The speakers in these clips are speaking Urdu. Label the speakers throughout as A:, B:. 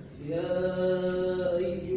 A: يا أيها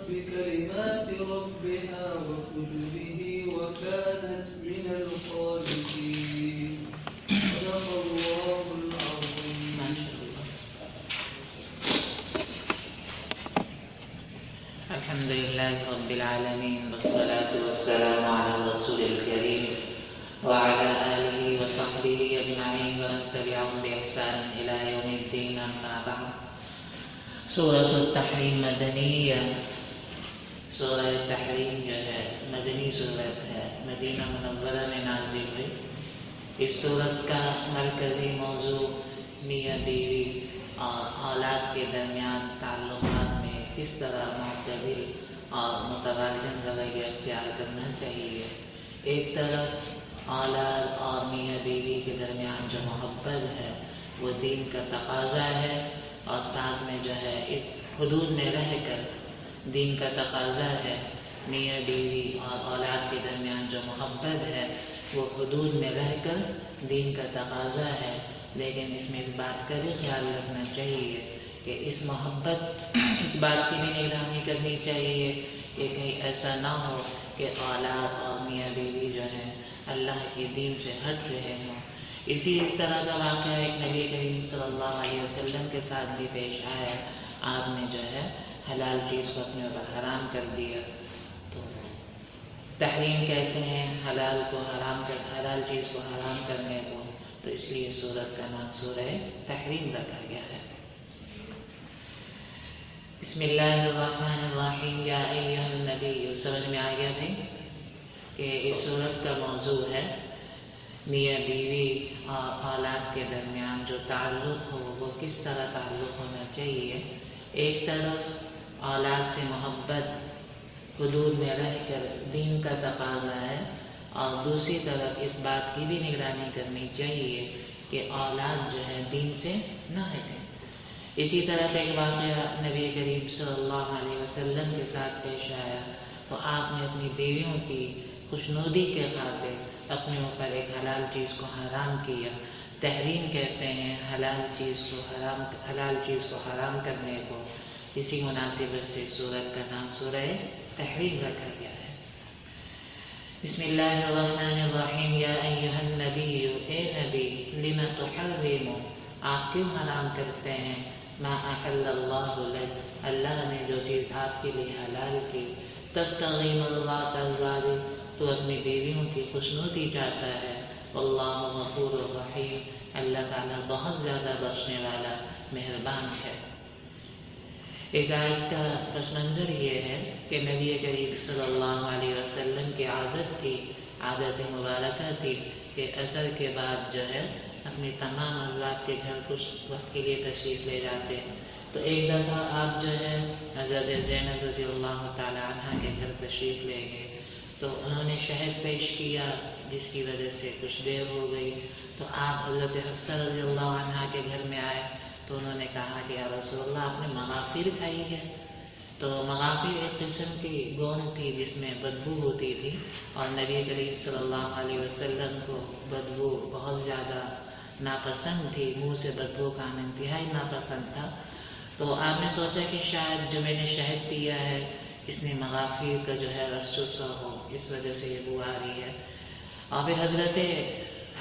A: بكلمات ربها وكتبه وكانت من القانتين. صدق الله العظيم.
B: ما شاء الله. الحمد لله رب العالمين والصلاة والسلام على الرسول الكريم وعلى آله وصحبه أجمعين ومن تبعهم بإحسان إلى يوم الدين. أما بعد. سورة التحریم مدنی ہے. سورہ تحریم جو ہے مدنی صورت ہے، مدینہ منورہ میں نازل ہوئی. اس صورت کا مرکزی موضوع میاں بیوی اور اولاد کے درمیان تعلقات میں کس طرح معتدل اور متوازن رویہ اختیار کرنا چاہیے. ایک طرف اولاد اور میاں بیوی کے درمیان جو محبت ہے وہ دین کا تقاضا ہے، اور ساتھ میں جو ہے اس حدود میں رہ کر دین کا تقاضا ہے. میاں بیوی اور اولاد کے درمیان جو محبت ہے وہ حدود میں رہ کر دین کا تقاضا ہے، لیکن اس میں اس بات کا بھی خیال رکھنا چاہیے کہ اس محبت اس بات کی بھی نگرانی کرنی چاہیے کہ کہیں ایسا نہ ہو کہ اولاد اور میاں بیوی جو ہے اللہ کے دین سے ہٹ رہے ہوں. اسی طرح کا واقعہ ایک نبی کریم صلی اللہ علیہ وسلم کے ساتھ بھی پیش آیا. آپ نے جو ہے حلال چیز کو اپنے اوپر حرام کر دیا. تو تحریم کہتے ہیں حلال چیز کو حرام کرنے کو، تو اس لیے سورت کا نام سورہ تحریم رکھا گیا ہے. بسم اللہ الرحمن الرحیم. یا ایھا النبی. سمجھ میں آ گیا نہیں کہ اس سورت کا موضوع ہے میاں بیوی اور اولاد کے درمیان جو تعلق ہو وہ کس طرح تعلق ہونا چاہیے. ایک طرف اولاد سے محبت حدود میں رہ کر دین کا تقاضا ہے، اور دوسری طرف اس بات کی بھی نگرانی کرنی چاہیے کہ اولاد جو ہے دین سے نہ ہٹے. اسی طرح سے ایک واقعہ نبی کریم صلی اللہ علیہ وسلم کے ساتھ پیش آیا. تو آپ نے اپنی بیویوں کی خوشنودی کے خاطر اپنے اوپر ایک حلال چیز کو حرام کیا. تحریم کہتے ہیں حلال چیز کو حرام کرنے کو. اسی مناسبت سے سورت کا نام سورہ تحریم رکھا گیا ہے. بسم اللہ الرحمن الرحیم. یا ایھا النبی. اے نبی. لم تحرم. آپ کیوں حرام کرتے ہیں ما احل اللہ لک. اللہ نے جو چیز آپ کے لیے حلال کی. تبتغی مرضات ازواجک. تو اپنی بیویوں کی خوشنودی چاہتا ہے. واللہ غفور الرحیم. اللہ تعالیٰ بہت زیادہ بخشنے والا مہربان ہے. اس آیت کا پس منظر یہ ہے کہ نبی کریم صلی اللہ علیہ وسلم کی عادت مبارکہ تھی کہ عصر کے بعد جو ہے اپنی تمام ازواج کے گھر کچھ وقت کے لیے تشریف لے جاتے. تو ایک دفعہ آپ جو ہے حضرت زینب رضی اللہ تعالیٰ عنہ کے گھر تشریف لے گئے. تو انہوں نے شہد پیش کیا جس کی وجہ سے کچھ دیر ہو گئی. تو آپ حضرت حفصہ رضی اللہ عنہ کے گھر میں آئے تو انہوں نے کہا کہ یا رسول اللہ آپ نے مغافیر کھائی ہے. تو مغافیر ایک قسم کی گوند تھی جس میں بدبو ہوتی تھی، اور نبی کریم صلی اللہ علیہ وسلم کو بدبو بہت زیادہ ناپسند تھی. منہ سے بدبو کا آنا انتہائی ناپسند تھا. تو آپ نے سوچا کہ شاید جو میں نے شہد پیا ہے اس میں مغافیر کا جو ہے رس چسا ہو، اس وجہ سے یہ بو آ رہی ہے. اور پھر حضرت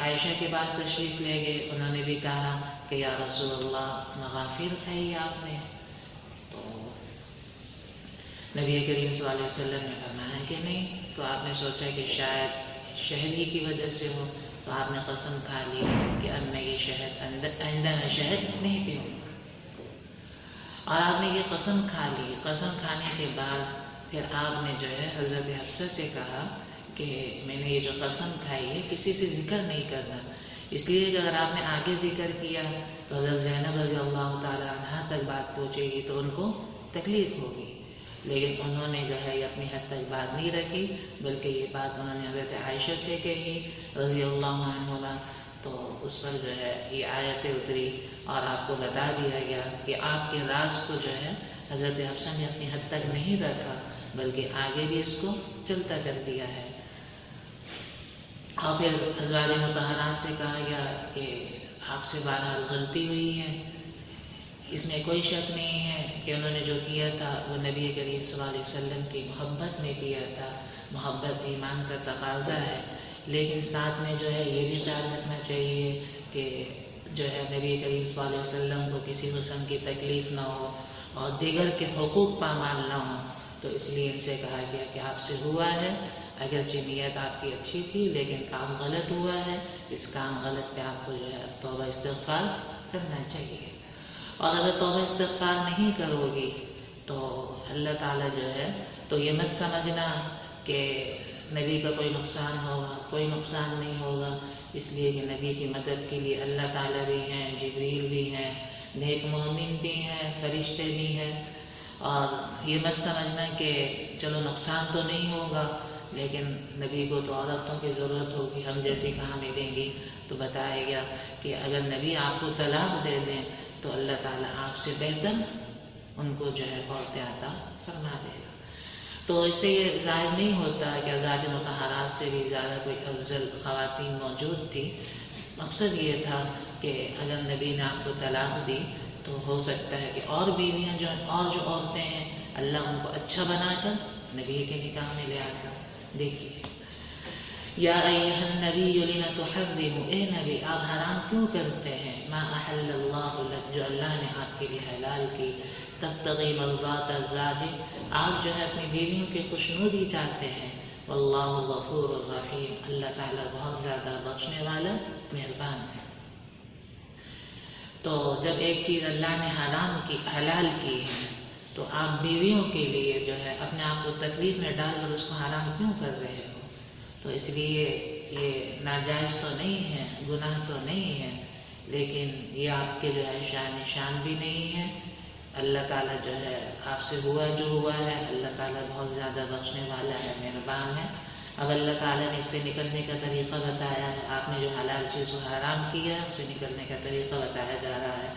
B: عائشہ کے پاس تشریف لے گئے. انہوں نے بھی کہا کہ یا رسول اللہ مغافیر کھائی آپ نے. تو نبی کریم صلی اللہ علیہ وسلم نے فرمایا کہ نہیں. تو آپ نے سوچا کہ شاید شہری کی وجہ سے ہو، تو آپ نے قسم کھا لی کہ اب میں یہ آئندہ میں شہد نہیں پیوں. اور آپ نے یہ قسم کھا لی. قسم کھانے کے بعد پھر آپ نے جو ہے حضرت حفصہ سے کہا کہ میں نے یہ جو قسم کھائی ہے کسی سے ذکر نہیں کرنا، اس لیے کہ اگر آپ نے آگے ذکر کیا تو حضرت زینب رضی اللہ تعالیٰ عنہ تک بات پہنچے گی تو ان کو تکلیف ہوگی. لیکن انہوں نے جو ہے اپنی حد تک بات نہیں رکھی، بلکہ یہ بات انہوں نے حضرت عائشہ سے کہی رضی اللہ عنہا. تو اس پر جو ہے یہ آیتیں اتری اور آپ کو بتا دیا گیا کہ آپ کے راز کو جو ہے حضرت حفصہ نے اپنی حد تک نہیں رکھا بلکہ آگے بھی اس کو چلتا کر دیا ہے. اور پھر ازواج مطہرات سے کہا گیا کہ آپ سے بہرحال غلطی ہوئی ہے، اس میں کوئی شک نہیں ہے کہ انہوں نے جو کیا تھا وہ نبی کریم صلی اللہ علیہ وسلم کی محبت میں کیا تھا. محبت ایمان کا تقاضا ہے، لیکن ساتھ میں جو ہے یہ بھی خیال رکھنا چاہیے کہ جو ہے نبی کریم صلی اللہ علیہ وسلم کو کسی قسم کی تکلیف نہ ہو اور دیگر کے حقوق پامال نہ ہو. تو اس لیے ان سے کہا گیا کہ آپ سے ہوا ہے، اگرچہ نیت آپ کی اچھی تھی لیکن کام غلط ہوا ہے، اس کام غلط پہ آپ کو جو ہے توبہ استغفار کرنا چاہیے. اور اگر توبہ استغفار نہیں کرو گی تو اللہ تعالیٰ جو ہے تو یہ مت سمجھنا کہ نبی کا کوئی نقصان ہوگا، کوئی نقصان نہیں ہوگا. اس لیے کہ نبی کی مدد کے لیے اللہ تعالیٰ بھی ہیں، جبریل بھی ہیں، نیک مومن بھی ہیں، فرشتے بھی ہیں. اور یہ مت سمجھنا کہ چلو نقصان تو نہیں ہوگا لیکن نبی کو تو عورتوں کی ضرورت ہوگی، ہم جیسی کہاں ملیں گی. تو بتایا گیا کہ اگر نبی آپ کو طلاق دے دیں تو اللہ تعالیٰ آپ سے بہتر ان کو جو ہے عورتیں عطا فرما دے گا. تو اس سے یہ ظاہر نہیں ہوتا کہ ازواج مطہرات سے بھی زیادہ کوئی افضل خواتین موجود تھی. مقصد یہ تھا کہ اگر نبی نے آپ کو طلاق دی تو ہو سکتا ہے کہ اور بیویاں جو عورتیں ہیں اللہ ان کو اچھا بنا کر نبی کے نکاح میں لے آتا. دیکھیے یا ایھا النبی لم تحرم، اے نبی آپ حرام کیوں کرتے ہیں ما احل اللہ لک، جو اللہ نے آپ کے لیے حلال کی. تبتغی مرضات ازواج، آپ جو ہے اپنی بیویوں کی خوشنودی چاہتے ہیں. واللہ غفور الرحیم، اللہ تعالیٰ بہت زیادہ بخشنے والا مہربان ہے. تو جب ایک چیز اللہ نے حلال کی ہے تو آپ بیویوں کے لیے جو ہے اپنے آپ کو تکلیف میں ڈال کر اس کو حرام کیوں کر رہے ہو؟ تو اس لیے یہ ناجائز تو نہیں ہے، گناہ تو نہیں ہے، لیکن یہ آپ کے جو ہے شان بھی نہیں ہے. اللہ تعالیٰ جو ہے آپ سے ہوا جو ہوا ہے، اللہ تعالیٰ بہت زیادہ بخشنے والا ہے، مہربان ہے. اب اللہ تعالیٰ نے اس سے نکلنے کا طریقہ بتایا ہے. آپ نے جو حلال چیز کو حرام کیا ہے اس سے نکلنے کا طریقہ بتایا جا رہا ہے.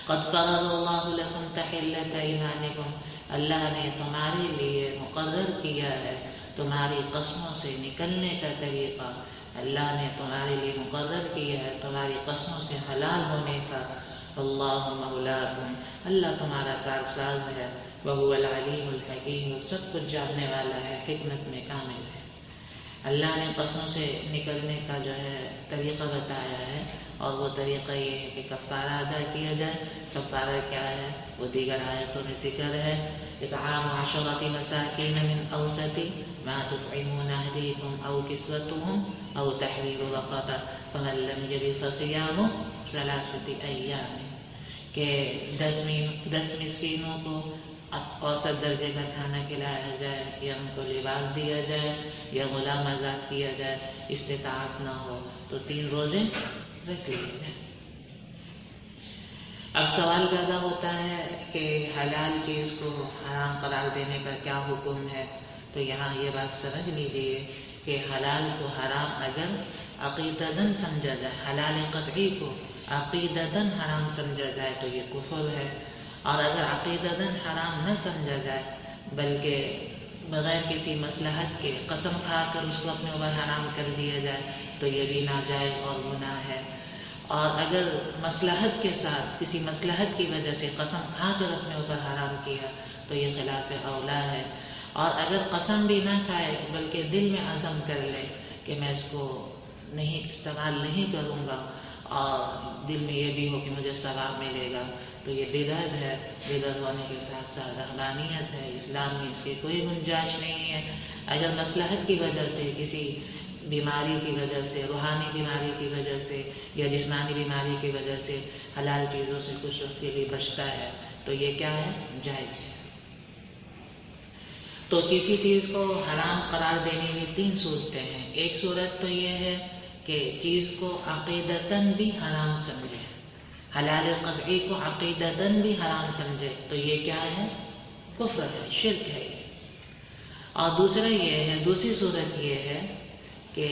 B: قد فرض اللہ لکم تحلۃ ایمانکم، اللہ نے تمہارے لیے مقرر کیا ہے تمہاری قسموں سے نکلنے کا طریقہ. اللہ نے تمہارے لیے مقرر کیا ہے تمہاری قسموں سے حلال ہونے کا. اللہ مولاکم، اللہ تمہارا کارساز ہے. وہو العلیم الحکیم، وہ سب کچھ جاننے والا ہے، حکمت میں کامل ہے. اللہ نے قسموں سے نکلنے کا جو ہے طریقہ بتایا ہے اور وہ طریقہ یہ ہے کہ کفارہ ادا کیا جائے. کفارہ کیا ہے وہ دیگر آیتوں میں ذکر ہے. اطعام 10 مساکین من اوسط ما تطعمون اہلیکم او کسوتهم او تحریر رقبہ فمن لم یجد فصیام 3 ایام، کہ 10 مسکینوں کو اوسط درجے کا کھانا کھلایا جائے یا ان کو لباس دیا جائے یا غلام آزاد کیا جائے. استطاعت نہ ہو تو 3 روزے رکھ لیے جائیں. اب سوال پیدا ہوتا ہے کہ حلال چیز کو حرام قرار دینے کا کیا حکم ہے. تو یہاں یہ بات سمجھ لیجیے کہ حلال کو حرام اگر عقیدتاً سمجھا جائے، حلال قطعی کو عقیدتاً حرام سمجھا جائے تو یہ کفر ہے. اور اگر عقیدتاً حرام نہ سمجھا جائے بلکہ بغیر کسی مصلحت کے قسم کھا کر اس کو اپنے اوپر حرام کر دیا جائے تو یہ بھی ناجائز اور گناہ ہے. اور اگر مصلحت کے ساتھ کسی مصلحت کی وجہ سے قسم کھا کر اپنے اوپر حرام کیا تو یہ خلاف اولا ہے. اور اگر قسم بھی نہ کھائے بلکہ دل میں عزم کر لے کہ میں اس کو استعمال نہیں کروں گا اور دل میں یہ بھی ہو کہ مجھے ثواب ملے گا تو یہ بدعت ہے. بدعت ہونے کے ساتھ ساتھ رہبانیت ہے. اسلام میں اس کی کوئی گنجائش نہیں ہے. اگر مصلحت کی وجہ سے کسی بیماری کی وجہ سے، روحانی بیماری کی وجہ سے یا جسمانی بیماری کی وجہ سے حلال چیزوں سے کچھ وقت کے لیے بچتا ہے تو یہ کیا ہے؟ جائز ہے. تو کسی چیز کو حرام قرار دینے کی 3 صورتیں ہیں. ایک صورت تو یہ ہے کہ چیز کو عقیدتاً بھی حرام سمجھے، حلال قطعی کو عقیدتاً بھی حرام سمجھے تو یہ کیا ہے؟ کفر ہے، شرک ہے. اور دوسری صورت یہ ہے کہ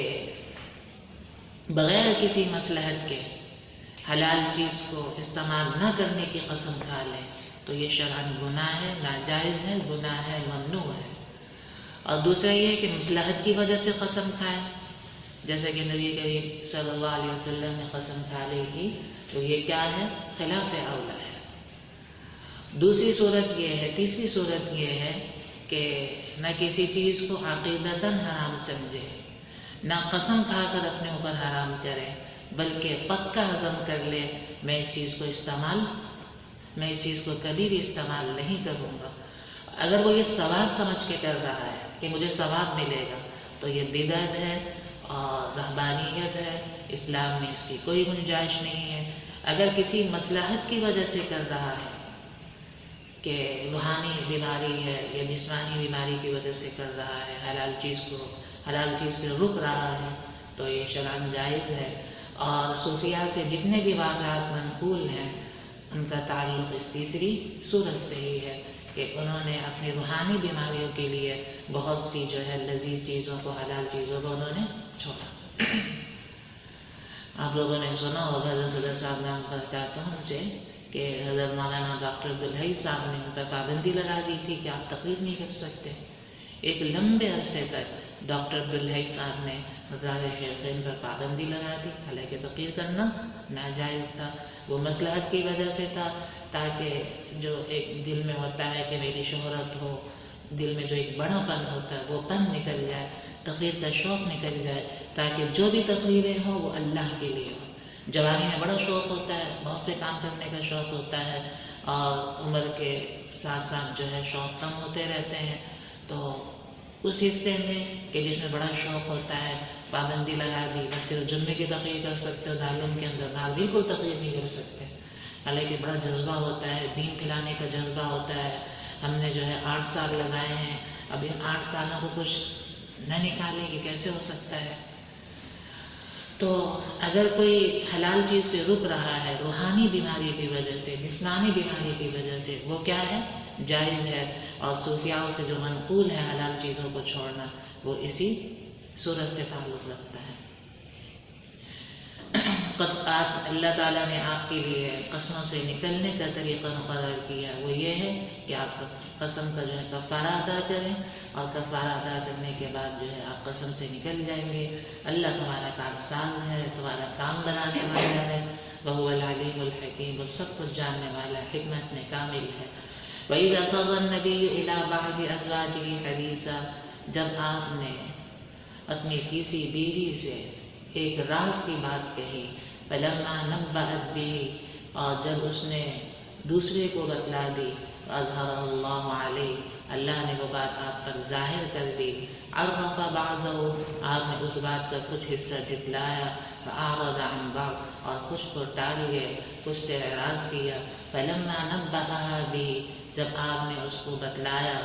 B: بغیر کسی مصلحت کے حلال چیز کو استعمال نہ کرنے کی قسم کھا لیں تو یہ شرعاً گناہ ہے، ناجائز ہے، گناہ ہے، ممنوع ہے. اور دوسرا یہ ہے کہ مصلحت کی وجہ سے قسم کھائے، جیسے کہ نبی کریم صلی اللہ علیہ وسلم نے قسم کھا لی تھی تو یہ کیا ہے؟ خلاف اولا ہے. دوسری صورت یہ ہے، تیسری صورت یہ ہے کہ نہ کسی چیز کو عقیدتاً حرام سمجھے، نہ قسم کھا کر اپنے اوپر حرام کرے، بلکہ پکا عزم کر لے میں اس چیز کو کبھی بھی استعمال نہیں کروں گا۔ اگر وہ یہ ثواب سمجھ کے کر رہا ہے کہ مجھے ثواب ملے گا تو یہ بدعت ہے اور رہبانیت ہے، اسلام میں اس کی کوئی گنجائش نہیں ہے۔ اگر کسی مصلحت کی وجہ سے کر رہا ہے کہ روحانی بیماری ہے یا جسمانی بیماری کی وجہ سے کر رہا ہے، حلال چیز سے رک رہا ہے، تو یہ شرعاً جائز ہے۔ اور صوفیاء سے جتنے بھی واقعات منقول ہیں ان کا تعلق اس تیسری صورت سے ہی ہے کہ انہوں نے اپنی روحانی بیماریوں کے لیے بہت سی جو ہے لذیذ چیزوں کو، حلال چیزوں کو انہوں نے چھوڑا۔ آپ لوگوں نے سنا ہوگا حضرت صدر صاحب نام کہتا ہوں ان سے کہ حضرت مولانا ڈاکٹر عبدالحی صاحب نے ان پر پابندی لگا دی تھی کہ آپ تقریر نہیں کر سکتے۔ ایک لمبے عرصے تک ڈاکٹر عبدالحی صاحب نے مزار شیخین پر پابندی لگا دی، حالانکہ تقریر کرنا ناجائز تھا۔ وہ مصلحت کی وجہ سے تھا تاکہ جو ایک دل میں ہوتا ہے کہ میری شہرت ہو، دل میں جو ایک بڑا پن ہوتا ہے وہ پن نکل جائے، تقریر کا شوق نکل جائے، تاکہ جو بھی تقریریں ہوں وہ اللہ کے لیے ہوں۔ جوانی میں بڑا شوق ہوتا ہے، بہت سے کام کرنے کا شوق ہوتا ہے، اور عمر کے ساتھ ساتھ جو ہے شوق کم ہوتے رہتے ہیں، تو اس حصے میں کہ جس میں بڑا شوق ہوتا ہے پابندی لگا دی، بس صرف جمعے کی تقریر کر سکتے ہو، دارالعلوم کے اندر باہر بالکل تقریر نہیں کر سکتے۔ حالانکہ بڑا جذبہ ہوتا ہے، دین پھیلانے کا جذبہ ہوتا ہے۔ ہم نے جو ہے 8 سال لگائے ہیں، اب ان 8 سالوں کو کچھ نہ نکالیں گے کیسے ہو سکتا ہے؟ تو اگر کوئی حلال چیز سے رک رہا ہے روحانی بیماری کی وجہ سے، جسمانی بیماری کی وجہ سے، وہ کیا ہے؟ جائز ہے۔ اور صوفیاء سے جو منقول ہے حلال چیزوں کو چھوڑنا، وہ اسی صورت سے تعلق رکھتا ہے۔ اللہ تعالیٰ نے آپ کے لیے قسموں سے نکلنے کا طریقہ مقرر کیا، وہ یہ ہے کہ آپ قسم کا جو ہے کفارہ ادا کریں، اور کفارہ ادا کرنے کے بعد جو ہے آپ قسم سے نکل جائیں گے۔ اللہ تمہارا کام ساز ہے، تمہارا کام بنانے والا ہے، وَهُوَ الْعَلِيمُ الْحَكِيمُ، وہ سب کچھ جاننے والا، حکمت میں کامل ہے۔ وَإِذَا أَسَرَّ النَّبِيُّ إِلَىٰ بَعْضِ أَزْوَاجِهِ حَدِيثًا، جب آپ نے اپنی کسی بیوی سے ایک راز کی بات کہی، فَلَمَّا نَبَّأَتْ بِهِ، اور جب اس نے دوسرے کو بتلا دی، فَأَظْهَرَهُ اللَّهُ عَلَيْهِ، اللہ نے وہ بات آپ پر ظاہر کر دی، عَرَّفَ بَعْضَهُ، آپ نے اس بات کا کچھ حصہ جتلایا، فَأَعْرَضَ عَنْ بَعْضٍ، اور کچھ کو ٹال گئے، کچھ سے اعراض کیا، فَلَمَّا نَبَّأَهَا بِهِ، جب آپ نے اس کو بتلایا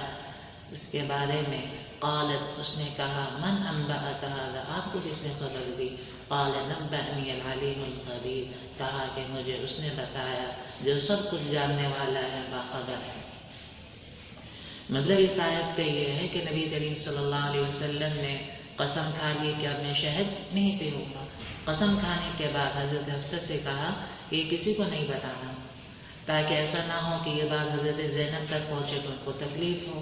B: اس کے بارے میں، قالت، اس نے کہا، من انبأک ھذا، آپ کو کس نے خبر دی؟ قال نبأنی العلیم الخبیر، کہا کہ مجھے اس نے بتایا جو سب کچھ جاننے والا ہے، باخبر ہے۔ مطلب اس آیت کا یہ ہے کہ نبی کریم صلی اللہ علیہ وسلم نے قسم کھا لی کہ اب میں شہد نہیں پیوں گا۔ قسم کھانے کے بعد حضرت حفصہ سے کہا کہ یہ کسی کو نہیں بتانا، تاکہ ایسا نہ ہو کہ یہ بات حضرت زینب تک پہنچے تو ان کو تکلیف ہو۔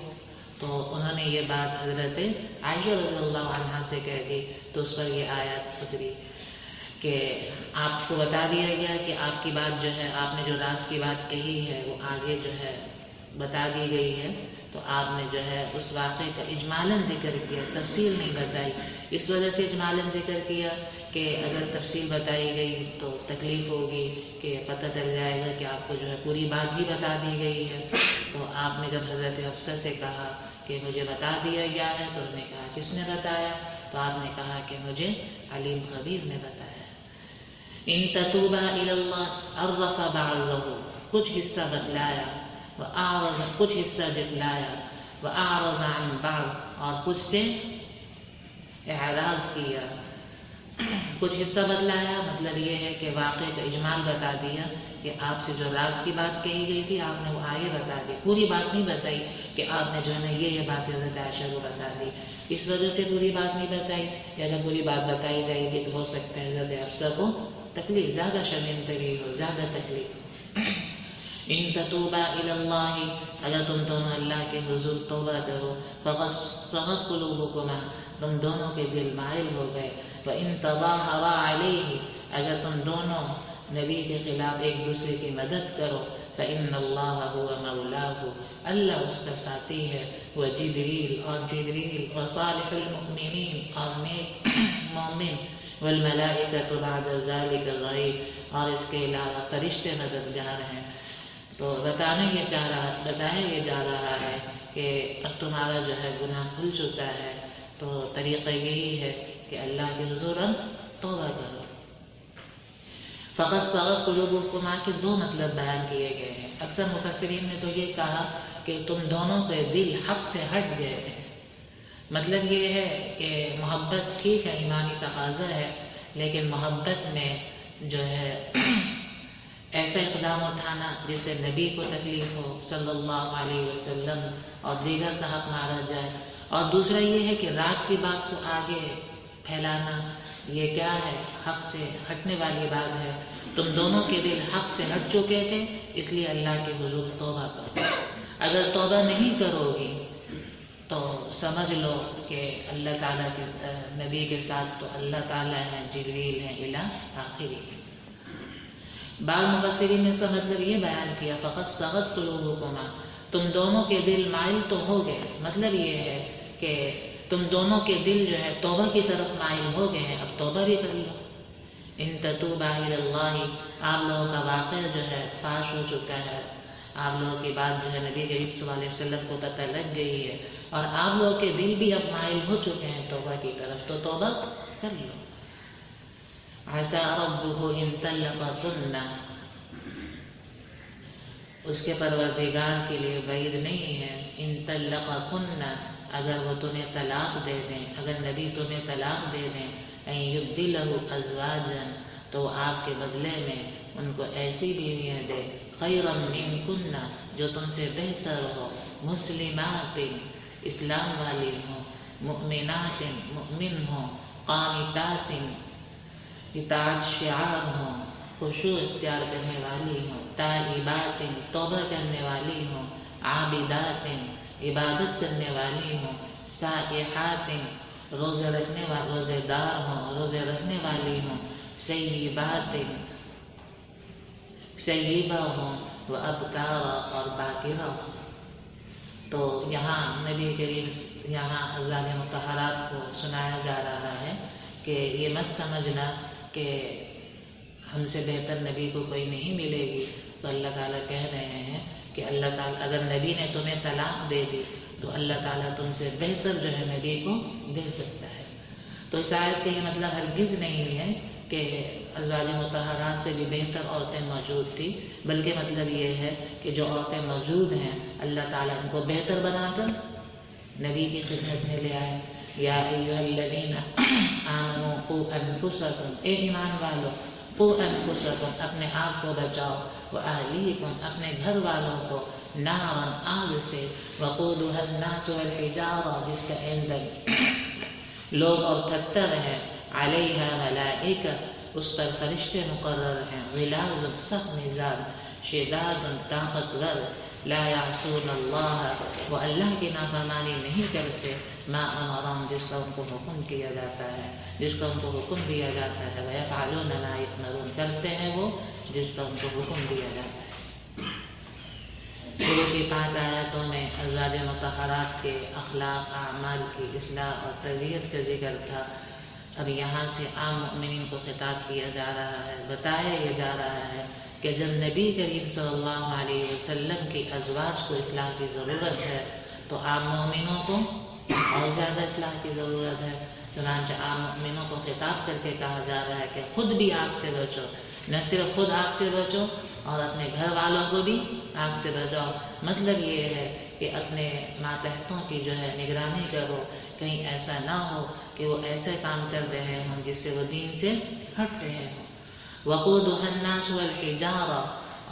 B: تو انہوں نے یہ بات حضرت عائشہ رضی اللہ عنہا سے کہہ دی، تو اس پر یہ آیت اتری کہ آپ کو بتا دیا گیا کہ آپ کی بات جو ہے، آپ نے جو راز کی بات کہی ہے وہ آگے جو ہے بتا دی گئی ہے، تو آپ نے جو ہے اس واقعے کا اجمالاً ذکر کیا، تفصیل نہیں بتائی۔ اس وجہ سے اجمالاً ذکر کیا کہ اگر تفصیل بتائی گئی تو تکلیف ہوگی، کہ پتہ چل جائے گا کہ آپ کو جو ہے پوری بات بھی بتا دی گئی ہے۔ تو آپ نے جب حضرت حفصہ سے کہا کہ مجھے بتا دیا گیا ہے، تو انہوں نے کہا کس نے بتایا؟ تو آپ نے کہا کہ مجھے علیم خبیر نے بتایا۔ ان تتوبا الی اللہ عرف بعضہ، کچھ حصہ بتلایا، وأعرض، کچھ حصہ جتلایا، وأعرض عن بعض، اور کچھ سے اعراض کیا۔ کچھ حصہ بتلایا مطلب یہ ہے کہ واقعے کا اجمال بتا دیا کہ آپ سے جو راز کی بات کہی گئی تھی آپ نے وہ آگے بتا دی، پوری بات نہیں بتائی کہ آپ نے جو ہے نا یہ بات حضرت عائشہ کو بتا دی۔ اس وجہ سے پوری بات نہیں بتائی کہ اگر پوری بات بتائی جائے گی تو ہو سکتا ہے حضرت حفصہ کو تکلیف، زیادہ شرمندگی ہو، زیادہ تکلیف ہو۔ ان تتوبا الی اللہ، اگر تم دونوں اللہ کے حضور توبہ کرو، فقد صغت قلوبکما، تم دونوں کے دل مائل ہو گئے، وان تظاہرا علیہ، اگر تم دونوں نبی کے خلاف ایک دوسرے کی مدد کرو، فإن اللہ هو مولاہ، اللہ اس کا ساتھی ہے، وجبریل اور جبریل، وصالح المؤمنین اور نیک مومن، والملائکۃ بعد ذلک ظہیر، اور اس کے علاوہ فرشتے مددگار ہیں۔ تو بتایا یہ جا رہا ہے کہ اب تمہارا جو ہے گناہ کھل چکا ہے، تو طریقہ یہی ہے کہ اللہ کے حضور اب توبہ کرو۔ فقط صغت قلوبکما کے دو مطلب بیان کیے گئے ہیں۔ اکثر مفسرین نے تو یہ کہا کہ تم دونوں کے دل حق سے ہٹ گئے تھے، مطلب یہ ہے کہ محبت ٹھیک ہے، ایمانی تقاضا ہے، لیکن محبت میں جو ہے ایسا اقدام اٹھانا جس سے نبی کو تکلیف ہو صلی اللہ علیہ وسلم اور دیگر کا حق مارا جائے، اور دوسرا یہ ہے کہ راز کی بات کو آگے پھیلانا، یہ کیا ہے؟ حق سے ہٹنے والی بات ہے۔ تم دونوں کے دل حق سے ہٹ چکے تھے، اس لیے اللہ کے حضور توبہ کرو۔ اگر توبہ نہیں کرو گی تو سمجھ لو کہ اللہ تعالیٰ کے نبی کے ساتھ تو اللہ تعالیٰ ہیں، جبریل ہیں، الی آخری۔ بعض مفسرین نے اس کا مطلب یہ بیان کیا فقط صغت قلوبکما، تم دونوں کے دل مائل تو ہو گئے، مطلب یہ ہے کہ تم دونوں کے دل جو ہے توبہ کی طرف مائل ہو گئے ہیں، اب توبہ بھی کر لو۔ ان تتوبا الی اللہ، آپ لوگوں کا واقعہ جو ہے فاش ہو چکا ہے، آپ لوگوں کی بات جو ہے نبی کریم صلی اللہ علیہ وسلم کو پتہ لگ گئی ہے، اور آپ لوگوں کے دل بھی اب مائل ہو چکے ہیں توبہ کی طرف، تو توبہ کر لو۔ عسى ربه ان طلقكن، اس کے پروردگار کے لیے بعید نہیں ہے، ان طلقكن، اگر وہ تمہیں طلاق دے دیں، اگر نبی تمہیں طلاق دے دیں، ان يبدله ازواجا، تو آپ کے بدلے میں ان کو ایسی بیویاں دے، خیرا منکن، جو تم سے بہتر ہو، مسلمات، اسلام والی ہوں، مؤمنات، مؤمن ہوں، قانتات، اطاعت شعار ہوں، خشوع اختیار کرنے والی ہوں، تائبات، توبہ کرنے والی ہوں، عابدات، عبادت کرنے والی ہوں، سائحات، روزے دار ہوں، روزے رکھنے والی ہوں، سیبات، سیبہ ہوں، وابکارا، اور باکرہ ہوں۔ تو یہاں نبی کریم یہاں ازواج مطہرات کو سنایا جا رہا ہے کہ یہ مت سمجھنا کہ ہم سے بہتر نبی کو کوئی نہیں ملے گی، تو اللہ تعالیٰ کہہ رہے ہیں کہ اللہ تعالیٰ اگر نبی نے تمہیں طلاق دے دی تو اللہ تعالیٰ تم سے بہتر جو ہے نبی کو دے سکتا ہے۔ تو اس آیت کا یہ مطلب ہرگز نہیں ہے کہ ازواج مطہرات سے بھی بہتر عورتیں موجود تھیں، بلکہ مطلب یہ ہے کہ جو عورتیں موجود ہیں اللہ تعالیٰ ان کو بہتر بنا کر نبی کی خدمت میں لے آئے۔ یا ایھا الذین آمنوا قوا انفسکم، اے ایمان والو، قوا انفسکم، اپنے آپ کو بچاؤ، واہلیکم، اپنے گھر والوں کو، نارا، آگ سے، وقودھا الناس والحجارہ، جس کا ایندھن لوگ اور پتھر ہیں، علیہا ملائکہ، اس پر فرشتے مقرر ہیں، غلاظ، سخت مزاج، شداد، طاقتور، لا یعصون اللہ، وہ اللہ کی نافرمانی نہیں کرتے، ما امرہم، جس کا ان کو حکم کیا جاتا ہے، جس کا ان کو حکم دیا جاتا ہے، ویفعلون ما یؤمرون، کرتے ہیں وہ جس کا ان کو حکم دیا جاتا ہے۔ شروع کی 5 آیاتوں میں ازواج مطہرات کے اخلاق، اعمال کی اصلاح اور تربیت کا ذکر تھا۔ اب یہاں سے عام مؤمنین کو خطاب کیا جا رہا ہے، بتایا یہ جا رہا ہے کہ جب نبی کریم صلی اللہ علیہ وسلم کی ازواج کو اصلاح کی ضرورت ہے تو عام مومنوں کو اور زیادہ اصلاح کی ضرورت ہے۔ چنانچہ عام مومنوں کو خطاب کر کے کہا جا رہا ہے کہ خود بھی آگ سے بچو، نہ صرف خود آگ سے بچو اور اپنے گھر والوں کو بھی آگ سے بچاؤ۔ مطلب یہ ہے کہ اپنے ماتحتوں کی جو ہے نگرانی کرو، کہیں ایسا نہ ہو کہ وہ ایسے کام کر رہے ہوں جس سے وہ دین سے ہٹ رہے ہوں۔ وقودھا الناس والحجارہ،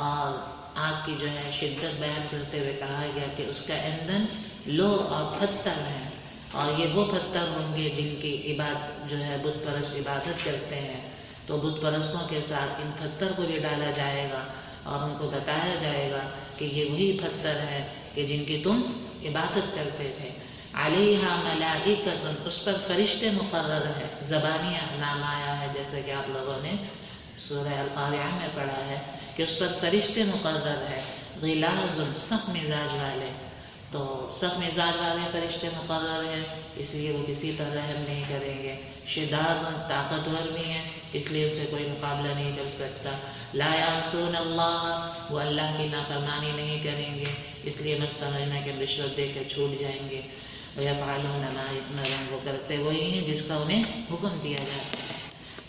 B: اور آگ کی جو ہے شدت بیان کرتے ہوئے کہا گیا کہ اس کا ایندھن لوہ اور پتھر ہے، اور یہ وہ پتھر ہوں گے جن کی جو ہے بت پرست عبادت کرتے ہیں، تو بت پرستوں کے ساتھ ان پتھر کو بھی ڈالا جائے گا اور ان کو بتایا جائے گا کہ یہ وہی پتھر ہے کہ جن کی تم عبادت کرتے تھے۔ علیہا ملائکۃ، اس پر فرشتے مقرر ہیں، زبانیہ نام آیا ہے، جیسے کہ آپ لوگوں نے سورہ القاریہ میں پڑھا ہے کہ اس پر فرشتے مقرر ہے، غلاظ سخت مزاج والے، تو سخت مزاج والے فرشتے مقرر ہیں اس لیے وہ کسی پر رحم نہیں کریں گے، شداد طاقتور بھی ہیں اس لیے اسے کوئی مقابلہ نہیں کر سکتا، لا یعصون اللہ وہ اللہ کی نافرمانی نہیں کریں گے اس لیے مت سمجھنا کہ رشوت دے کے چھوٹ جائیں گے، وَيَفْعَلُونَ مَا يُؤْمَرُونَ وہ کرتے وہی ہیں جس کا انہیں حکم دیا جاتا ہے۔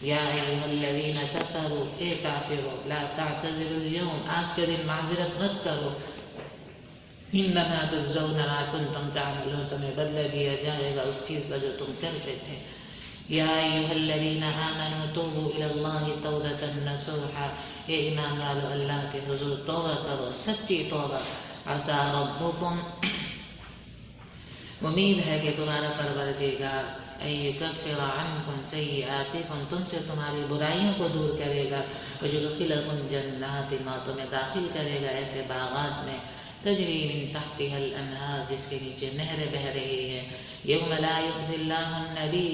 B: یا ایھا الذین کفروا اے کافرو لا تعتذروا اليوم آج کے دن معذرت مت کرو، انما تجزون ما کنتم تعملون تمہیں بدلہ دیا جائے گا اس چیز کا جو تم کرتے تھے۔ یا ایھا الذین آمنوا توبوا الی اللہ توبۃ نصوحا اے ایمان والو اللہ کے حضور توبہ کرو سچی توبہ، عسیٰ ربکم امید ہے کہ تمہارا پروردگار ان یکفر عنکم سیئاتکم تم سے تمہاری برائیوں کو دور کرے گا، ویدخلکم جنات اور تمہیں داخل کرے گا ایسے باغات میں تجری من تحتها الانہار جس کے نیچے نہریں بہ رہی ہیں، یوم لا یخزی اللہ النبی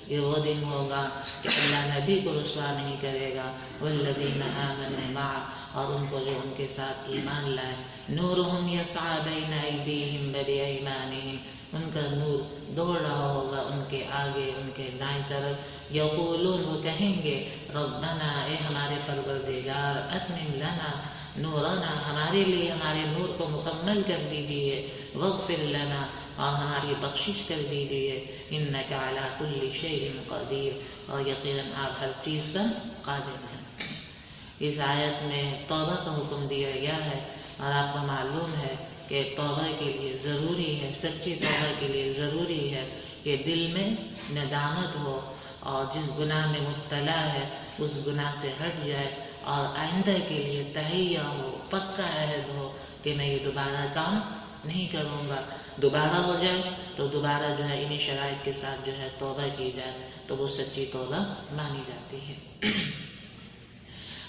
B: یہ وہ دن ہوگا کہ اللہ نبی کو رسوا نہیں کرے گا، والذین آمنوا معہ اور ان کو جو ان کے ساتھ ایمان لائے، نورہم یسعی بین ایدیہم وبایمانہم ان کا نور دوڑ رہا ہوگا ان کے آگے ان کے دائیں طرف، یقولون وہ کہیں گے ربنا اے ہمارے پروردگار اتمم لنا نورنا ہمارے لیے ہمارے نور کو مکمل کر دیجیے، واغفر لنا اور ہماری بخشش کر دیجیے، انک علی کل شیء قدیر اور یقیناً آپ ہر چیز پر قادر ہیں۔ اس آیت میں توبہ کا حکم دیا گیا ہے اور آپ کو معلوم ہے کہ توبہ کے لیے ضروری ہے، سچی توبہ کے لیے ضروری ہے کہ دل میں ندامت ہو اور جس گناہ میں مبتلا ہے اس گناہ سے ہٹ جائے اور آئندہ کے لیے تہیہ ہو، پکا عہد ہو کہ میں یہ دوبارہ کام نہیں کروں گا، دوبارہ ہو جائے تو دوبارہ جو ہے انہی شرائط کے ساتھ جو ہے توبہ کی جائے تو وہ سچی توبہ مانی جاتی ہے۔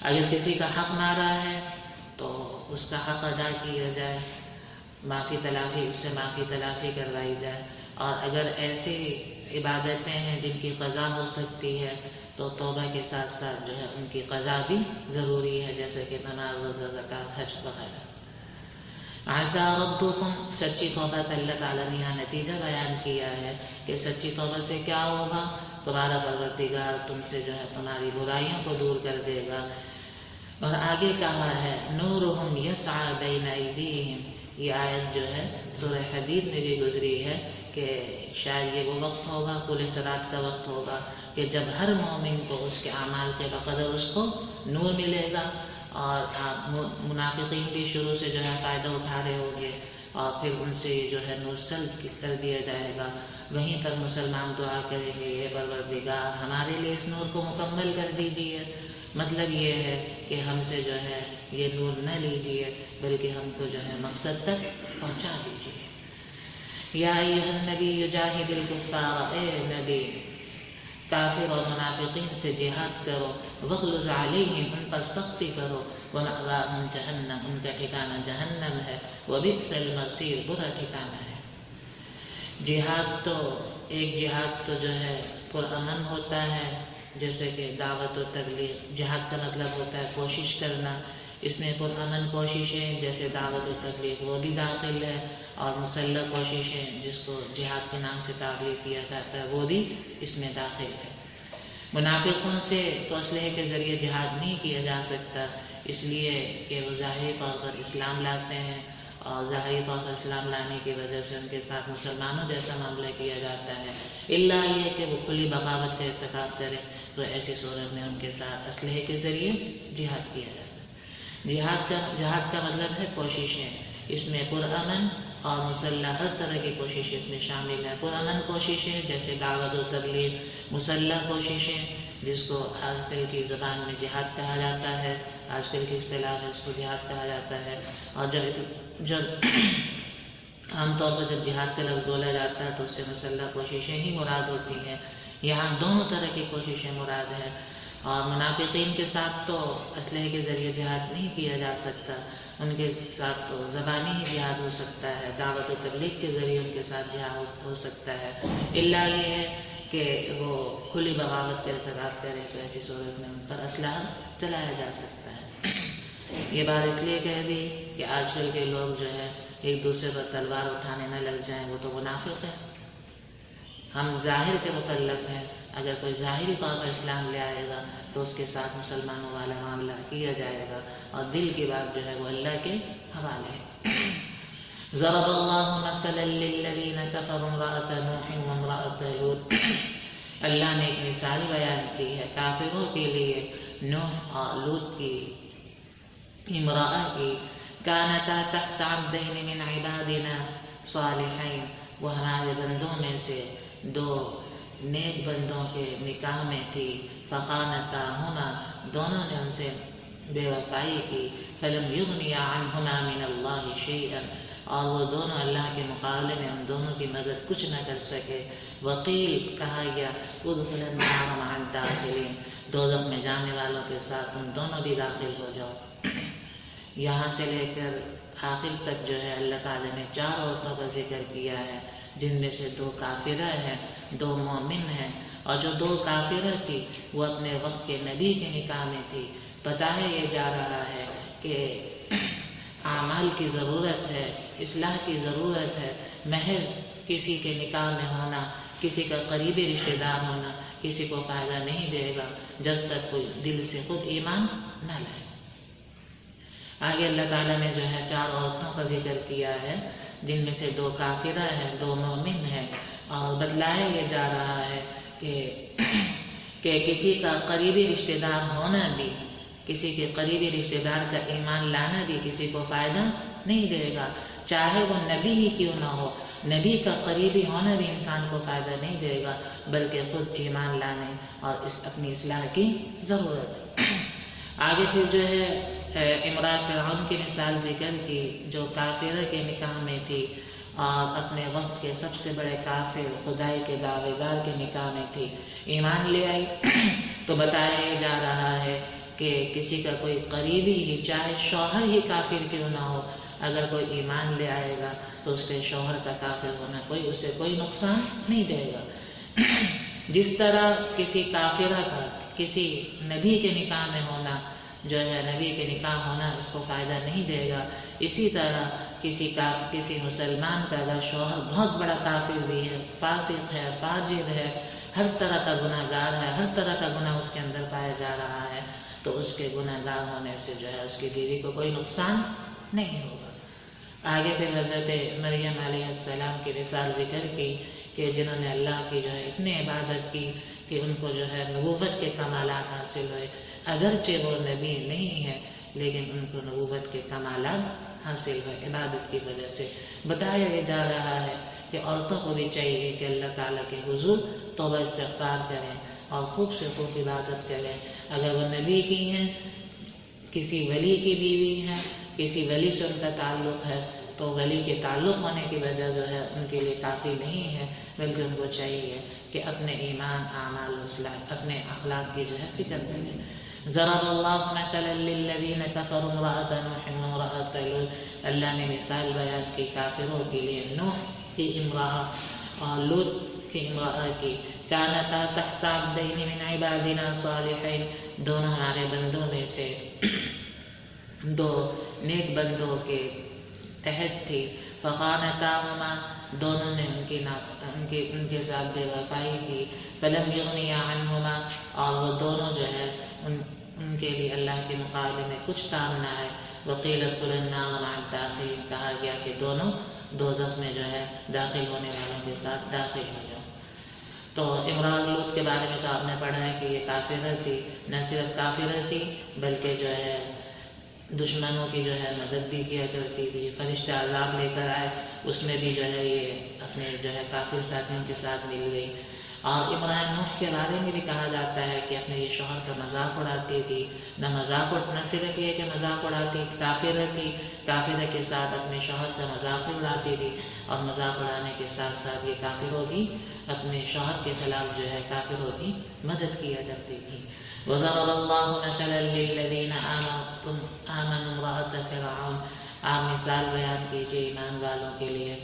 B: اگر کسی کا حق مارا ہے تو اس کا حق ادا کیا جائے، معافی تلافی اس سے معافی تلافی کروائی جائے، اور اگر ایسی عبادتیں ہیں جن کی قضا ہو سکتی ہے تو توبہ کے ساتھ ساتھ جو ہے ان کی قضا بھی ضروری ہے، جیسے کہ نماز روزہ زکوٰۃ حج وغیرہ۔ عسیٰ ربکم سچی توبہ کا اللہ تعالیٰ نے یہاں نتیجہ بیان کیا ہے کہ سچی توبہ سے کیا ہوگا، تمہارا پروردگار تم سے جو ہے تمہاری برائیوں کو دور کر دے گا، اور آگے کہا ہے نورہم یسعی بین ایدیہم، یہ آیت جو ہے سورہ حدید میں بھی گزری ہے کہ شاید یہ وہ وقت ہوگا، کل صراط کا وقت ہوگا کہ جب ہر مومن کو اس کے اعمال کے بقدر اس کو نور ملے گا، اور منافقین بھی شروع سے جو ہے فائدہ اٹھا رہے ہوں گے اور پھر ان سے جو ہے نور سلب کر دیا جائے گا، وہیں پر مسلمان دعا کریں گے اے پروردگار ہمارے لیے اس نور کو مکمل کر دیجیے، مطلب یہ ہے کہ ہم سے جو ہے یہ نور نہ لیجیے بلکہ ہم کو جو ہے مقصد تک پہنچا دیجیے۔ یا ایھا النبی جاہد الکفار اے نبی کافر اور منافقین سے جہاد کرو، وغلظ علیہم ان پر سختی کرو، ومأواہم جہنم ان کا ٹھکانہ جہنم ہے، وبئس المصیر برا ٹھکانہ ہے۔ جہاد تو ایک جہاد تو جو ہے پرامن ہوتا ہے جیسے کہ دعوت و تبلیغ، جہاد کا مطلب ہوتا ہے کوشش کرنا، اس میں پرامن کوششیں جیسے دعوت و تبلیغ وہ بھی داخل ہے، اور مسلح کوششیں جس کو جہاد کے نام سے تعبیر کیا جاتا ہے وہ بھی اس میں داخل ہے۔ منافقوں سے تو اسلحے کے ذریعے جہاد نہیں کیا جا سکتا، اس لیے کہ وہ ظاہری طور پر اسلام لاتے ہیں اور ظاہری طور پر اسلام لانے کی وجہ سے ان کے ساتھ مسلمانوں جیسا معاملہ کیا جاتا ہے، الا یہ کہ وہ کھلی بغاوت کا ارتکاب کرے تو ایسی صورت میں ان کے ساتھ اسلحے کے ذریعے جہاد کیا جاتا ہے۔ جہاد کا مطلب ہے کوششیں، اس میں پرامن اور مسلح ہر طرح کی کوششیں اس میں شامل ہیں۔ پرامن کوششیں جیسے دعوت و تبلیغ، مسلح کوششیں جس کو آج کل کی زبان میں جہاد کہا جاتا ہے، آج کل کی اصطلاح میں اس کو جہاد کہا جاتا ہے، اور جب عام طور پر جب جہاد کا لفظ بولا جاتا ہے تو اس سے مسلح کوششیں ہی مراد ہوتی ہیں، یہاں دونوں طرح کی کوششیں مراد ہیں۔ اور منافقین کے ساتھ تو اسلحے کے ذریعے جہاد نہیں کیا جا سکتا، ان کے ساتھ تو زبانی ہی جہاد ہو سکتا ہے، دعوت و تبلیغ کے ذریعے ان کے ساتھ جہاد ہو سکتا ہے، الا یہ ہے کہ وہ کھلی بغاوت کا ارتکاب کرے تو ایسی صورت میں ان پر اسلحہ چلایا جا سکتا ہے۔ یہ بات اس لیے کہہ دی کہ آج کل کے لوگ جو ہے ایک دوسرے پر تلوار اٹھانے نہ لگ جائیں، وہ تو منافق ہے۔ ہم ظاہر کے متعلق ہیں، اگر کوئی ظاہری طور پر اسلام لے آئے گا تو اس کے ساتھ مسلمانوں والا معاملہ کیا جائے گا، اور دل کی بات جو ہے وہ اللہ کے حوالے ہے۔ ضرب اللہ مثلا للذین کفروا امرأۃ نوح وامرأۃ لوط، اللہ نے ایک مثال بیان کی ہے کافروں کے لیے نوح اور لوط کی، امرأہ کی، کانتا تحت عبدین من عبادنا صالحین، وہ ہمارے بندوں میں سے دو نیک بندوں کے نکاح میں تھی، فخانتاہما، دونوں نے ان سے بے وفائی کی، فلم یغنیا عنہما من اللہ شیئا، اور وہ دونوں اللہ کے مقابلے میں ان دونوں کی مدد کچھ نہ کر سکے، وقیل، کہا گیا، ادخلا النار مع الداخلین، دوزخ میں جانے والوں کے ساتھ تم دونوں بھی داخل ہو جاؤ۔ یہاں سے لے کر آخر تک جو ہے اللہ تعالیٰ نے 4 عورتوں کا ذکر کیا ہے، جن میں سے 2 کافرہ ہیں، 2 مومن ہیں، اور جو 2 کافرہ تھی وہ اپنے وقت کے نبی کے نکاح میں تھی۔ بتایا یہ جا رہا ہے کہ اعمال کی ضرورت ہے، اصلاح کی ضرورت ہے، محض کسی کے نکاح میں ہونا، کسی کا قریبی رشتہ دار ہونا کسی کو فائدہ نہیں دے گا جب تک کوئی دل سے خود ایمان نہ لائے۔ آگے اللہ تعالیٰ نے جو ہے 4 عورتوں کا ذکر کیا ہے، جن میں سے 2 کافرہ ہیں، 2 مومن ہیں، اور بتلایا یہ جا رہا ہے کہ کسی کا قریبی رشتہ دار ہونا بھی، کسی کے قریبی رشتہ دار کا ایمان لانا بھی کسی کو فائدہ نہیں دے گا، چاہے وہ نبی ہی کیوں نہ ہو۔ نبی کا قریبی ہونا بھی انسان کو فائدہ نہیں دے گا، بلکہ خود ایمان لانے اور اپنی اصلاح کی ضرورت ہے۔ آگے پھر جو ہے امرأہ فرعون کی مثال ذکر کی، جو کافرہ کے نکاح میں تھی اور اپنے وقت کے سب سے بڑے کافر خدائی کے دعوے دار کے نکاح میں تھی، ایمان لے آئی تو بتایا جا رہا ہے کہ کسی کا کوئی قریبی ہی، چاہے شوہر ہی کافر کیوں نہ ہو، اگر کوئی ایمان لے آئے گا تو اس کے شوہر کا کافر ہونا اسے کوئی نقصان نہیں دے گا۔ جس طرح کسی کافرہ کا کسی نبی کے نکاح میں ہونا جو ہے، نبی کے نکاح ہونا اس کو فائدہ نہیں دے گا، اسی طرح کسی مسلمان کا اگر شوہر بہت بڑا کافر بھی ہے، فاسق ہے، فاجر ہے، ہر طرح کا گناہ گار ہے، ہر طرح کا گناہ اس کے اندر پایا جا رہا ہے، تو اس کے گناہ گار ہونے سے جو ہے اس کی بیوی کو کوئی نقصان نہیں ہوگا۔ آگے پھر حضرت مریم علیہ السلام کی مثال ذکر کی کہ جنہوں نے اللہ کی جو ہے اتنی عبادت کی کہ ان کو جو ہے نبوت کے کمالات حاصل ہوئے، اگرچہ وہ نبی نہیں ہے لیکن ان کو نبوت کے کمالات حاصل ہوئے عبادت کی وجہ سے۔ بتایا یہ جا رہا ہے کہ عورتوں کو بھی چاہیے کہ اللہ تعالیٰ کے حضور توبہ استغفار کریں اور خوب سے خوب عبادت کریں۔ اگر وہ نبی کی ہیں، کسی ولی کی بیوی ہیں، کسی ولی سے ان کا تعلق ہے، تو ولی کے تعلق ہونے کی وجہ جو ہے ان کے لیے کافی نہیں ہے، بلکہ ان کو چاہیے کہ اپنے ایمان، اعمال، اصلاح، اپنے اخلاق کی جو ہے فکر کریں۔ ضرب اللہ مثلا للذین کفروا امرأۃ نوح وامرأۃ لوط، اللہ نے مثال بیان کی کافروں کے لیے نوح کی امرأہ اور لوط کی امرأہ کی، کانتا تحت عبدین من عبادنا صالحین، دونوں ہمارے بندوں میں سے 2 نیک بندوں کے تحت تھی، فخانتاہما، دونوں نے ان کے ساتھ بے وفائی کی، فلم یغنیا عنہما، اور وہ دونوں جو ہے ان کے لیے اللہ کے مقابلے میں کچھ کام نہ ہے، وقیل ادخلا النار مع الداخلین، کہا گیا کہ دونوں دوزخ میں جو ہے داخل ہونے والوں کے ساتھ داخل ہو جاؤ۔ تو امرأۃ لوط کے بارے میں تو آپ نے پڑھا ہے کہ یہ کافرہ تھی، نہ صرف کافرہ تھی بلکہ جو ہے دشمنوں کی جو ہے مدد بھی کیا کرتی تھی، فرشتہ عذاب لے کر آئے، اس میں بھی جو ہے یہ اپنے جو ہے کافر ساتھیوں کے ساتھ مل گئی۔ اور امرأۃ نوح کے بارے میں بھی کہا جاتا ہے کہ اپنے یہ شوہر کا مذاق اڑاتی تھی، نہ صرف یہ کہ مذاق اڑاتی، کافرہ تھی، کافرہ کے ساتھ اپنے شوہر کا مذاق بھی اڑاتی تھی، اور مذاق اڑانے کے ساتھ ساتھ یہ کافروں کی اپنے شوہر کے خلاف جو ہے کافروں کی مدد کیا کرتی تھی۔ وضرب اللہ مثلا للذین آمنوا امرأۃ فرعون، آپ مثال بیان کیجیے ایمان والوں کے لیے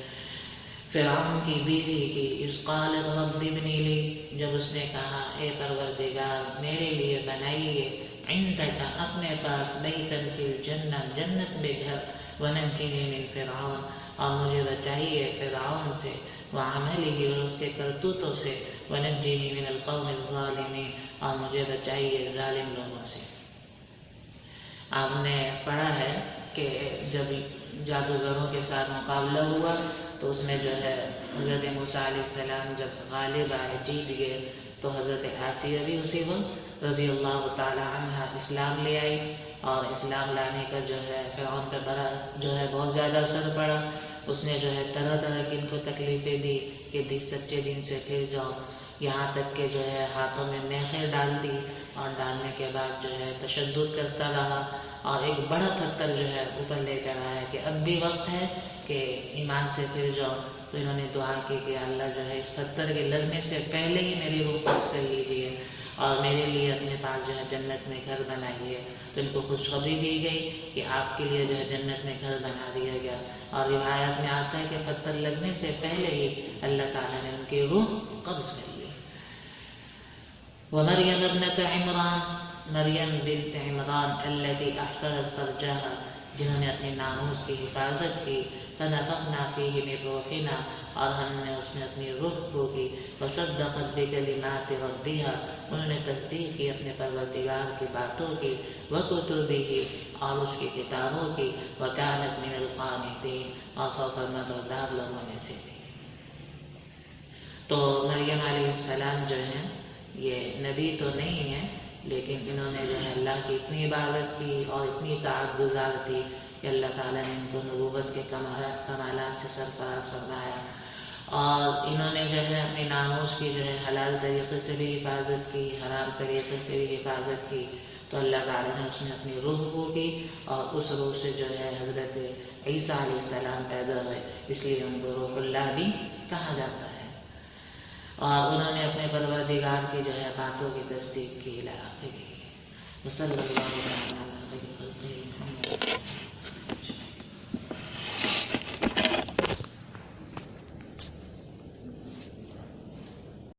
B: فرعون کی بیوی کی، اذ قالت رب ابن لی، جب اس نے کہا اے پروردگار میرے لیے بنائیے، عندك اپنے پاس بیتن فی الجنہ جنت میں گھر ونجنی من فرعون اور مجھے بچائیے فرعون سے وعملہ اور اس کے کرتوتوں سے ونجنی من القوم الظالمین اور مجھے بچائیے ظالم لوگوں سے۔ آپ نے پڑھا ہے کہ جب جادوگروں کے ساتھ مقابلہ ہوا تو اس میں جو ہے حضرت موسیٰ علیہ السلام جب غالب آئے جیت گئے تو حضرت آسیہ بھی اسی وقت رضی اللہ تعالی عنہ اسلام لے آئی اور اسلام لانے کا جو ہے فرعون پہ بڑا جو ہے بہت زیادہ اثر پڑا۔ اس نے جو ہے طرح طرح کی ان کو تکلیفیں دی کہ سچے دین سے پھر جاؤ، یہاں تک کہ جو ہے ہاتھوں میں میخیں ڈال دی اور ڈالنے کے بعد جو ہے تشدد کرتا رہا اور ایک بڑا پتھر جو ہے اوپر لے کر آیا کہ اب بھی وقت ہے کہ ایمان سے پھر جاؤ۔ تو انہوں نے دعا کی کہ اللہ جو ہے اس پتھر کے لگنے سے پہلے ہی میری روح قبض کر لیجیے اور میرے لیے اپنے پاس جو ہے جنت میں گھر بنائیے۔ تو ان کو خوشخبری دی گئی کہ آپ کے لیے جو ہے جنت میں گھر بنا دیا گیا، اور روایات میں آتا ہے کہ پتھر لگنے سے پہلے ہی اللہ تعالیٰ نے ان کی روح قبض کر لی۔ ومریم ابنت عمران، مریم بنت عمران التي احصنت فرجها، جنہوں نے اپنی ناموس کی حفاظت کی، فنفخنا فیہ من روحنا، اور ہم نے اس میں اپنی روح کو کی، وصدقت بکلمات ربها، انہوں نے تصدیق کی اپنے پروردگار کی باتوں کی، وکتبہ، اور اس کی کتابوں کی، وکانت من القانتین، اور فرمانبردار لوگوں میں سے تھی۔ تو مریم علیہ السلام جو ہیں یہ نبی تو نہیں ہیں، لیکن انہوں نے جو ہے اللہ کی اتنی عبادت کی اور اتنی اطاعت گزار تھی کہ اللہ تعالیٰ نے ان کو نبوت کے کمالات سے سرفراز فرمایا، اور انہوں نے جو ہے اپنی ناموس کی جو ہے حلال طریقے سے بھی حفاظت کی، حرام طریقے سے بھی حفاظت کی، تو اللہ تعالیٰ نے اس میں اپنی روح کو کی، اور اس روح سے جو ہے حضرت عیسیٰ علیہ السلام پیدا ہوئے، اس لیے ان کو روح اللہ بھی کہا جاتا ہے۔ اور انہوں نے اپنے پروردگار کی جو ہے باتوں کی تصدیق کی۔ صلی اللہ علیہ وسلم۔